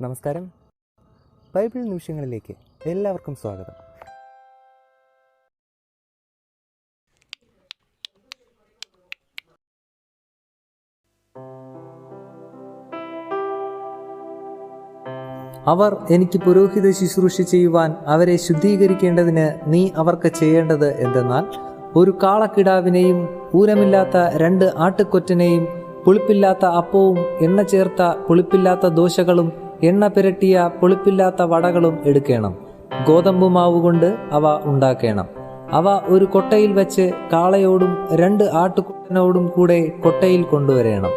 നമസ്കാരം. ബൈബിൾ നിമിഷങ്ങളിലേക്ക് എല്ലാവർക്കും സ്വാഗതം. അവർ എനിക്ക് പുരോഹിത ശുശ്രൂഷ ചെയ്യുവാൻ അവരെ ശുദ്ധീകരിക്കേണ്ടതിന് നീ അവർക്ക് ചെയ്യേണ്ടത് എന്തെന്നാൽ, ഒരു കാളക്കിടാവിനെയും ഊരമില്ലാത്ത 2 ആട്ടുകൊറ്റനെയും പുളിപ്പില്ലാത്ത അപ്പവും എണ്ണ ചേർത്ത പുളിപ്പില്ലാത്ത ദോശകളും എണ്ണ പുരട്ടിയ പുളിപ്പില്ലാത്ത വടകളും എടുക്കണം. ഗോതമ്പ് മാവ് കൊണ്ട് അവ ഉണ്ടാക്കണം. അവ ഒരു കൊട്ടയിൽ വെച്ച് കാളയോടും 2 ആട്ടുകുട്ടനോടും കൂടെ കൊട്ടയിൽ കൊണ്ടുവരണം.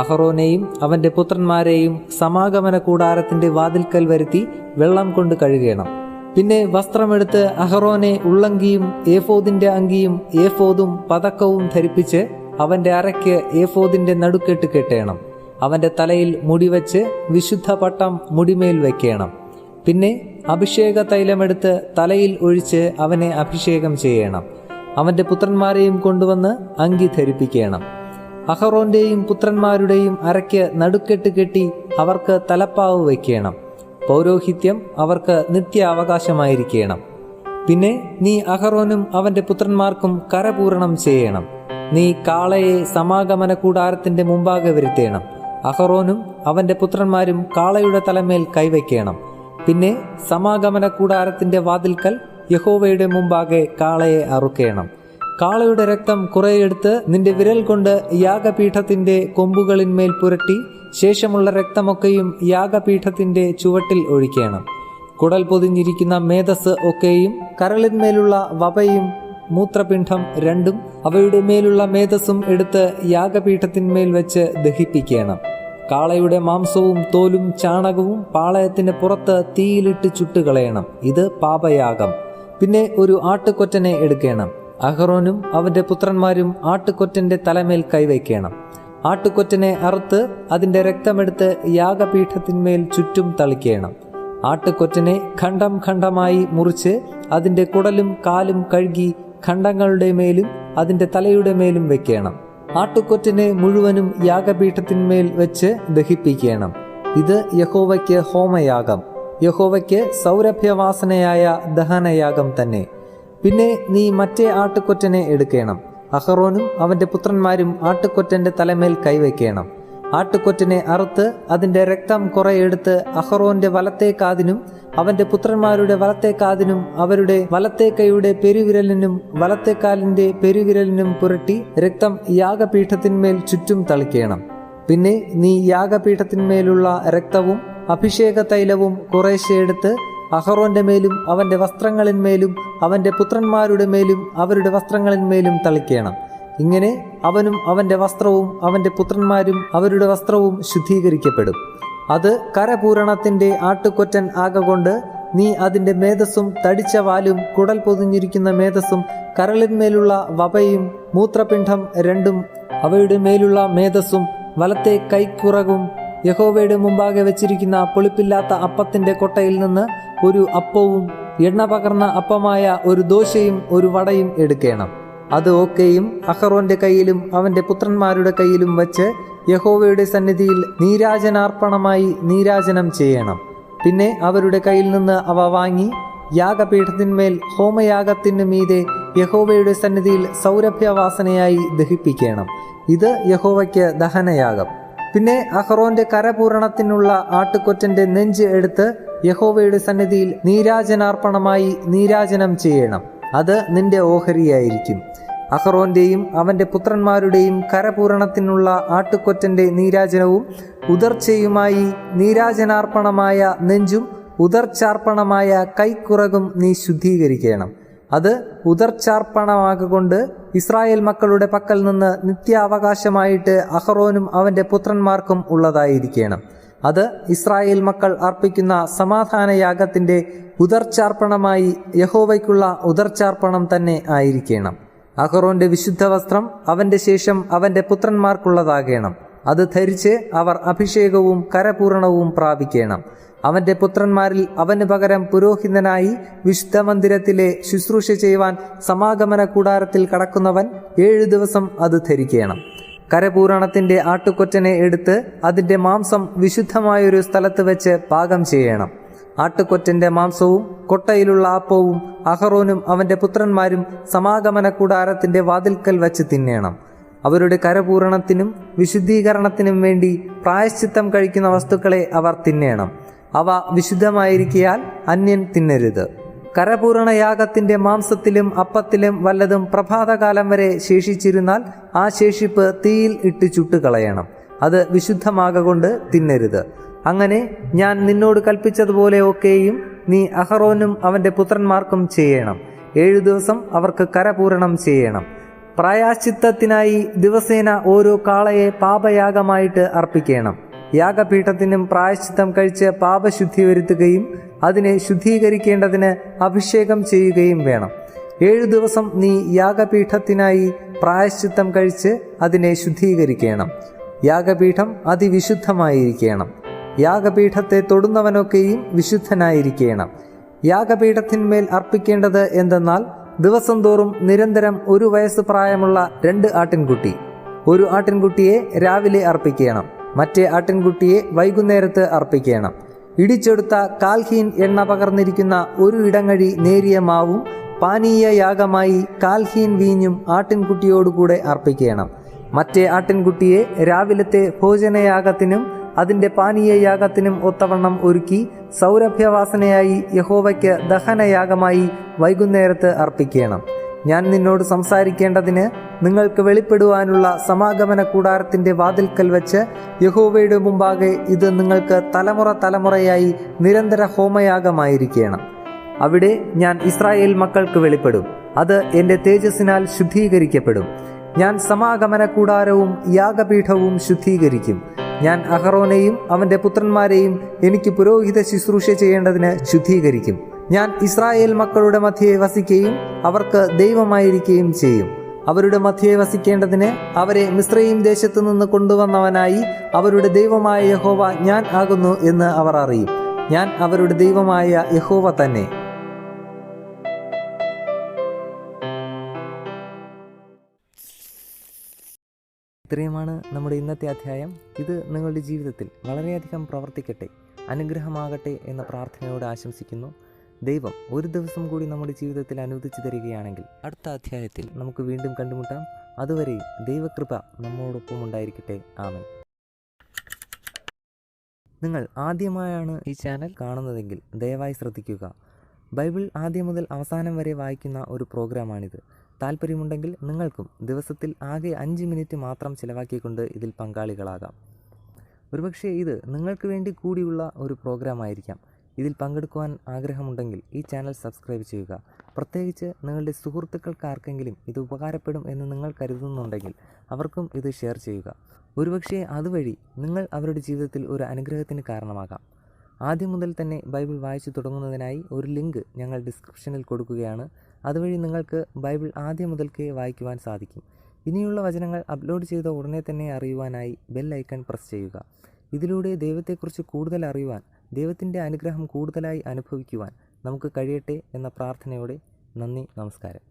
അഹറോനെയും അവന്റെ പുത്രന്മാരെയും സമാഗമന കൂടാരത്തിന്റെ വാതിൽക്കൽ വരുത്തി വെള്ളം കൊണ്ട് കഴുകണം. പിന്നെ വസ്ത്രമെടുത്ത് അഹറോനെ ഉള്ളങ്കിയും ഏഫോദിന്റെ അങ്കിയും ഏഫോദും പതക്കവും ധരിപ്പിച്ച് അവന്റെ അരയ്ക്ക് ഏഫോദിന്റെ നടുക്കെട്ട് കെട്ടേണം. അവന്റെ തലയിൽ മുടിവെച്ച് വിശുദ്ധ പട്ടം മുടിമേൽ വയ്ക്കണം. പിന്നെ അഭിഷേക തൈലമെടുത്ത് തലയിൽ ഒഴിച്ച് അവനെ അഭിഷേകം ചെയ്യണം. അവന്റെ പുത്രന്മാരെയും കൊണ്ടുവന്ന് അങ്കി ധരിപ്പിക്കണം. അഹറോന്റെയും പുത്രന്മാരുടെയും അരയ്ക്ക് നടുക്കെട്ട് കെട്ടി അവർക്ക് തലപ്പാവ് വയ്ക്കണം. പൗരോഹിത്യം അവർക്ക് നിത്യ അവകാശമായിരിക്കണം. പിന്നെ നീ അഹറോനും അവന്റെ പുത്രന്മാർക്കും കരപൂരണം ചെയ്യണം. നീ കാളയെ സമാഗമന കൂടാരത്തിന്റെ മുമ്പാകെ വരുത്തേണം. അഹറോനും അവന്റെ പുത്രന്മാരും കാളയുടെ തലമേൽ കൈവയ്ക്കണം. പിന്നെ സമാഗമന കൂടാരത്തിന്റെ വാതിൽക്കൽ യഹോവയുടെ മുമ്പാകെ കാളയെ അറുക്കേണം. കാളയുടെ രക്തം കുറെയെടുത്ത് നിന്റെ വിരൽ കൊണ്ട് യാഗപീഠത്തിന്റെ കൊമ്പുകളിന്മേൽ പുരട്ടി ശേഷമുള്ള രക്തമൊക്കെയും യാഗപീഠത്തിന്റെ ചുവട്ടിൽ ഒഴിക്കണം. കുടൽ പൊതിഞ്ഞിരിക്കുന്ന മേധസ് ഒക്കെയും കരളിന്മേലുള്ള വപയും മൂത്രപിണ്ഡം 2 അവയുടെ മേലുള്ള മേധസ്സും എടുത്ത് യാഗപീഠത്തിന്മേൽ വെച്ച് ദഹിപ്പിക്കണം. കാളയുടെ മാംസവും തോലും ചാണകവും പാളയത്തിന് പുറത്ത് തീയിലിട്ട് ചുട്ടുകളയണം. ഇത് പാപയാഗം. പിന്നെ ഒരു ആട്ടുകൊറ്റനെ എടുക്കണം. അഹറോനും അവന്റെ പുത്രന്മാരും ആട്ടുകൊറ്റന്റെ തലമേൽ കൈവയ്ക്കണം. ആട്ടുകൊറ്റനെ അറുത്ത് അതിന്റെ രക്തമെടുത്ത് യാഗപീഠത്തിന്മേൽ ചുറ്റും തളിക്കണം. ആട്ടുകൊറ്റനെ ഖണ്ഡം ഖണ്ഡമായി മുറിച്ച് അതിന്റെ കുടലും കാലും കഴുകി ഖണ്ഡങ്ങളുടെ മേലും അതിന്റെ തലയുടെ മേലും വെക്കണം. ആട്ടുകൊറ്റനെ മുഴുവനും യാഗപീഠത്തിന്മേൽ വെച്ച് ദഹിപ്പിക്കണം. ഇത് യഹോവയ്ക്ക് ഹോമയാഗം, യഹോവയ്ക്ക് സൗരഭ്യവാസനയായ ദഹനയാഗം തന്നെ. പിന്നെ നീ മറ്റേ ആട്ടുകൊറ്റനെ എടുക്കണം. അഹറോനും അവന്റെ പുത്രന്മാരും ആട്ടുകൊറ്റന്റെ തലമേൽ കൈവയ്ക്കണം. ആട്ടുകൊറ്റനെ അറുത്ത് അതിന്റെ രക്തം കുറെയെടുത്ത് അഹറോന്റെ വലത്തെ കാതിനും അവന്റെ പുത്രന്മാരുടെ വലത്തെ കാതിനും അവരുടെ വലത്തെ കൈയുടെ പെരുവിരലിനും വലത്തെ കാലിന്റെ പെരുവിരലിനും പുരട്ടി രക്തം യാഗപീഠത്തിന്മേൽ ചുറ്റും തളിക്കണം. പിന്നെ നീ യാഗപീഠത്തിന്മേലുള്ള രക്തവും അഭിഷേക തൈലവും കുറേശ്ശെ എടുത്ത് അഹറോന്റെ മേലും അവന്റെ വസ്ത്രങ്ങളിന്മേലും അവന്റെ പുത്രന്മാരുടെ മേലും അവരുടെ വസ്ത്രങ്ങളിന്മേലും തളിക്കണം. ഇങ്ങനെ അവനും അവന്റെ വസ്ത്രവും അവന്റെ പുത്രന്മാരും അവരുടെ വസ്ത്രവും ശുദ്ധീകരിക്കപ്പെടും. അത് കരപൂരണത്തിന്റെ ആട്ടുകൊറ്റൻ ആകൊണ്ട് നീ അതിന്റെ മേധസ്സും തടിച്ച വാലും കുടൽ പൊതിഞ്ഞിരിക്കുന്ന മേധസ്സും കരളിന്മേലുള്ള വപയും മൂത്രപിണ്ഡം 2 അവയുടെ മേലുള്ള മേധസ്സും വലത്തെ കൈക്കുറകും യഹോവയുടെ മുമ്പാകെ വെച്ചിരിക്കുന്ന പുളിപ്പില്ലാത്ത അപ്പത്തിന്റെ കൊട്ടയിൽ നിന്ന് ഒരു അപ്പവും എണ്ണ പകർന്ന അപ്പമായ ഒരു ദോശയും ഒരു വടയും എടുക്കണം. അത് ഒക്കെയും അഹറോന്റെ കയ്യിലും അവന്റെ പുത്രന്മാരുടെ കയ്യിലും വച്ച് യഹോവയുടെ സന്നിധിയിൽ നീരാജനാർപ്പണമായി നീരാജനം ചെയ്യണം. പിന്നെ അവരുടെ കയ്യിൽ നിന്ന് അവ വാങ്ങി യാഗപീഠത്തിന്മേൽ ഹോമയാഗത്തിനു മീതെ യഹോവയുടെ സന്നിധിയിൽ സൗരഭ്യവാസനയായി ദഹിപ്പിക്കണം. ഇത് യഹോവയ്ക്ക് ദഹനയാഗം. പിന്നെ അഹറോന്റെ കരപൂരണത്തിനുള്ള ആട്ടുകൊറ്റന്റെ നെഞ്ച് എടുത്ത് യഹോവയുടെ സന്നിധിയിൽ നീരാജനാർപ്പണമായി നീരാജനം ചെയ്യണം. അത് നിന്റെ ഓഹരിയായിരിക്കും. അഹറോന്റെയും അവന്റെ പുത്രന്മാരുടെയും കരപൂരണത്തിനുള്ള ആട്ടുകൊറ്റന്റെ നീരാജനവും ഉദർച്ചയുമായി നീരാജനാർപ്പണമായ നെഞ്ചും ഉദർച്ചാർപ്പണമായ കൈക്കുറകും നീ ശുദ്ധീകരിക്കണം. അത് ഉദർച്ചാർപ്പണമാകൊണ്ട് ഇസ്രായേൽ മക്കളുടെ പക്കൽ നിന്ന് നിത്യാവകാശമായിട്ട് അഹറോനും അവന്റെ പുത്രന്മാർക്കും ഉള്ളതായിരിക്കണം. അത് ഇസ്രായേൽ മക്കൾ അർപ്പിക്കുന്ന സമാധാനയാഗത്തിന്റെ ഉദർച്ചാർപ്പണമായി യഹോവയ്ക്കുള്ള ഉദർച്ചാർപ്പണം തന്നെ ആയിരിക്കണം. അഹറോന്റെ വിശുദ്ധ വസ്ത്രം അവന്റെ ശേഷം അവന്റെ പുത്രന്മാർക്കുള്ളതാകണം. അത് ധരിച്ച് അവർ അഭിഷേകവും കരപൂരണവും പ്രാപിക്കണം. അവന്റെ പുത്രന്മാരിൽ അവന് പകരം പുരോഹിതനായി വിശുദ്ധ മന്ദിരത്തിലെ ശുശ്രൂഷ ചെയ്യുവാൻ സമാഗമന കൂടാരത്തിൽ കടക്കുന്നവൻ 7 ദിവസം അത് ധരിക്കണം. കരപൂരണത്തിന്റെ ആട്ടുകൊറ്റനെ എടുത്ത് അതിന്റെ മാംസം വിശുദ്ധമായൊരു സ്ഥലത്ത് വെച്ച് പാകം ചെയ്യണം. ആട്ടുകൊറ്റന്റെ മാംസവും കൊട്ടയിലുള്ള അപ്പവും അഹറോനും അവന്റെ പുത്രന്മാരും സമാഗമന കൂടാരത്തിന്റെ വാതിൽക്കൽ വച്ച് തിന്നേണം. അവരുടെ കരപൂരണത്തിനും വിശുദ്ധീകരണത്തിനും വേണ്ടി പ്രായശ്ചിത്തം കഴിക്കുന്ന വസ്തുക്കളെ അവർ തിന്നേണം. അവ വിശുദ്ധമായിരിക്കയാൽ അന്യൻ തിന്നരുത്. കരപൂരണയാഗത്തിന്റെ മാംസത്തിലും അപ്പത്തിലും വല്ലതും പ്രഭാതകാലം വരെ ശേഷിച്ചിരുന്നാൽ ആ ശേഷിപ്പ് തീയിൽ ഇട്ട് ചുട്ടുകളയണം. അത് വിശുദ്ധമാകൊണ്ട് തിന്നരുത്. അങ്ങനെ ഞാൻ നിന്നോട് കൽപ്പിച്ചതുപോലെ ഒക്കെയും നീ അഹറോനും അവന്റെ പുത്രന്മാർക്കും ചെയ്യണം. 7 ദിവസം അവർക്ക് കരപൂരണം ചെയ്യണം. പ്രായശ്ചിത്തത്തിനായി ദിവസേന ഓരോ കാളയെ പാപയാഗമായിട്ട് അർപ്പിക്കണം. യാഗപീഠത്തിനും പ്രായശ്ചിത്തം കഴിച്ച് പാപശുദ്ധി വരുത്തുകയും അതിനെ ശുദ്ധീകരിക്കേണ്ടതിന് അഭിഷേകം ചെയ്യുകയും വേണം. 7 ദിവസം നീ യാഗപീഠത്തിനായി പ്രായശ്ചിത്തം കഴിച്ച് അതിനെ ശുദ്ധീകരിക്കണം. യാഗപീഠം അതിവിശുദ്ധമായിരിക്കണം. യാഗപീഠത്തെ തൊടുന്നവനൊക്കെയും വിശുദ്ധനായിരിക്കണം. യാഗപീഠത്തിന്മേൽ അർപ്പിക്കേണ്ടത് എന്തെന്നാൽ ദിവസം തോറും നിരന്തരം 1 വയസ്സ് പ്രായമുള്ള 2 ആട്ടിൻകുട്ടി. ഒരു ആട്ടിൻകുട്ടിയെ രാവിലെ അർപ്പിക്കണം, മറ്റേ ആട്ടിൻകുട്ടിയെ വൈകുന്നേരത്ത് അർപ്പിക്കണം. ഇടിച്ചെടുത്ത 1/4 ഹീൻ എണ്ണ പകർന്നിരിക്കുന്ന 1 ഇടങ്ങഴി നേരിയ മാവും പാനീയ യാഗമായി 1/4 ഹീൻ വീഞ്ഞും ആട്ടിൻകുട്ടിയോടുകൂടെ അർപ്പിക്കണം. മറ്റേ ആട്ടിൻകുട്ടിയെ രാവിലത്തെ ഭോജനയാഗത്തിനും അതിന്റെ പാനീയ യാഗത്തിനും ഒത്തവണ്ണം ഒരുക്കി സൗരഭ്യവാസനയായി യഹോവയ്ക്ക് ദഹനയാഗമായി വൈകുന്നേരത്ത് അർപ്പിക്കണം. ഞാൻ നിന്നോട് സംസാരിക്കേണ്ടതിന് നിങ്ങൾക്ക് വെളിപ്പെടുവാനുള്ള സമാഗമന കൂടാരത്തിന്റെ വാതിൽക്കൽ വെച്ച് യഹോവയുടെ മുമ്പാകെ ഇത് നിങ്ങൾക്ക് തലമുറ തലമുറയായി നിരന്തര ഹോമയാഗമായിരിക്കണം. അവിടെ ഞാൻ ഇസ്രായേൽ മക്കൾക്ക് വെളിപ്പെടും. അത് എന്റെ തേജസ്സിനാൽ ശുദ്ധീകരിക്കപ്പെടും. ഞാൻ സമാഗമന കൂടാരവും യാഗപീഠവും ശുദ്ധീകരിക്കും. ഞാൻ അഹറോനെയും അവന്റെ പുത്രന്മാരെയും എനിക്ക് പുരോഹിത ശുശ്രൂഷ ചെയ്യേണ്ടതിന് ശുദ്ധീകരിക്കും. ഞാൻ ഇസ്രായേൽ മക്കളുടെ മധ്യേ വസിക്കുകയും അവർക്ക് ദൈവമായിരിക്കുകയും ചെയ്യും. അവരുടെ മധ്യേ വസിക്കേണ്ടതിന് അവരെ മിസ്രയീം ദേശത്തു നിന്ന് കൊണ്ടുവന്നവനായി അവരുടെ ദൈവമായ യഹോവ ഞാൻ ആകുന്നു എന്ന് അവർ അറിയും. ഞാൻ അവരുടെ ദൈവമായ യഹോവ തന്നെ. ഇത്രയുമാണ് നമ്മുടെ ഇന്നത്തെ അധ്യായം. ഇത് നിങ്ങളുടെ ജീവിതത്തിൽ വളരെയധികം പ്രവർത്തിക്കട്ടെ, അനുഗ്രഹമാകട്ടെ എന്ന പ്രാർത്ഥനയോടെ ആശംസിക്കുന്നു. ദൈവം ഒരു ദിവസം കൂടി നമ്മുടെ ജീവിതത്തിൽ അനുവദിച്ചു തരികയാണെങ്കിൽ അടുത്ത അധ്യായത്തിൽ നമുക്ക് വീണ്ടും കണ്ടുമുട്ടാം. അതുവരെ ദൈവകൃപ നമ്മോടൊപ്പം ഉണ്ടായിരിക്കട്ടെ. ആമേൻ. നിങ്ങൾ ആദ്യമായാണ് ഈ ചാനൽ കാണുന്നതെങ്കിൽ ദയവായി ശ്രദ്ധിക്കുക. ബൈബിൾ ആദ്യം മുതൽ അവസാനം വരെ വായിക്കുന്ന ഒരു പ്രോഗ്രാമാണിത്. താല്പര്യമുണ്ടെങ്കിൽ നിങ്ങൾക്കും ദിവസത്തിൽ ആകെ 5 മിനിറ്റ് മാത്രം ചിലവാക്കിക്കൊണ്ട് ഇതിൽ പങ്കാളികളാകാം. ഒരുപക്ഷെ ഇത് നിങ്ങൾക്ക് വേണ്ടി കൂടിയുള്ള ഒരു പ്രോഗ്രാമായിരിക്കാം. ഇതിൽ പങ്കെടുക്കുവാൻ ആഗ്രഹമുണ്ടെങ്കിൽ ഈ ചാനൽ സബ്സ്ക്രൈബ് ചെയ്യുക. പ്രത്യേകിച്ച് നിങ്ങളുടെ സുഹൃത്തുക്കൾക്ക് ആർക്കെങ്കിലും ഇത് ഉപകാരപ്പെടും എന്ന് നിങ്ങൾ കരുതുന്നുണ്ടെങ്കിൽ അവർക്കും ഇത് ഷെയർ ചെയ്യുക. ഒരുപക്ഷെ അതുവഴി നിങ്ങൾ അവരുടെ ജീവിതത്തിൽ ഒരു അനുഗ്രഹത്തിന് കാരണമാകാം. ആദ്യം മുതൽ തന്നെ ബൈബിൾ വായിച്ചു തുടങ്ങുന്നതിനായി ഒരു ലിങ്ക് ഞങ്ങൾ ഡിസ്ക്രിപ്ഷനിൽ കൊടുക്കുകയാണ്. അതുവഴി നിങ്ങൾക്ക് ബൈബിൾ ആദ്യം മുതൽക്കേ വായിക്കുവാൻ സാധിക്കും. ഇനിയുള്ള വചനങ്ങൾ അപ്ലോഡ് ചെയ്ത ഉടനെ തന്നെ അറിയുവാനായി ബെൽ ഐക്കൺ പ്രസ് ചെയ്യുക. ഇതിലൂടെ ദൈവത്തെക്കുറിച്ച് കൂടുതൽ അറിയുവാൻ, ദൈവത്തിൻ്റെ അനുഗ്രഹം കൂടുതലായി അനുഭവിക്കുവാൻ നമുക്ക് കഴിയട്ടെ എന്ന പ്രാർത്ഥനയോടെ നന്ദി, നമസ്കാരം.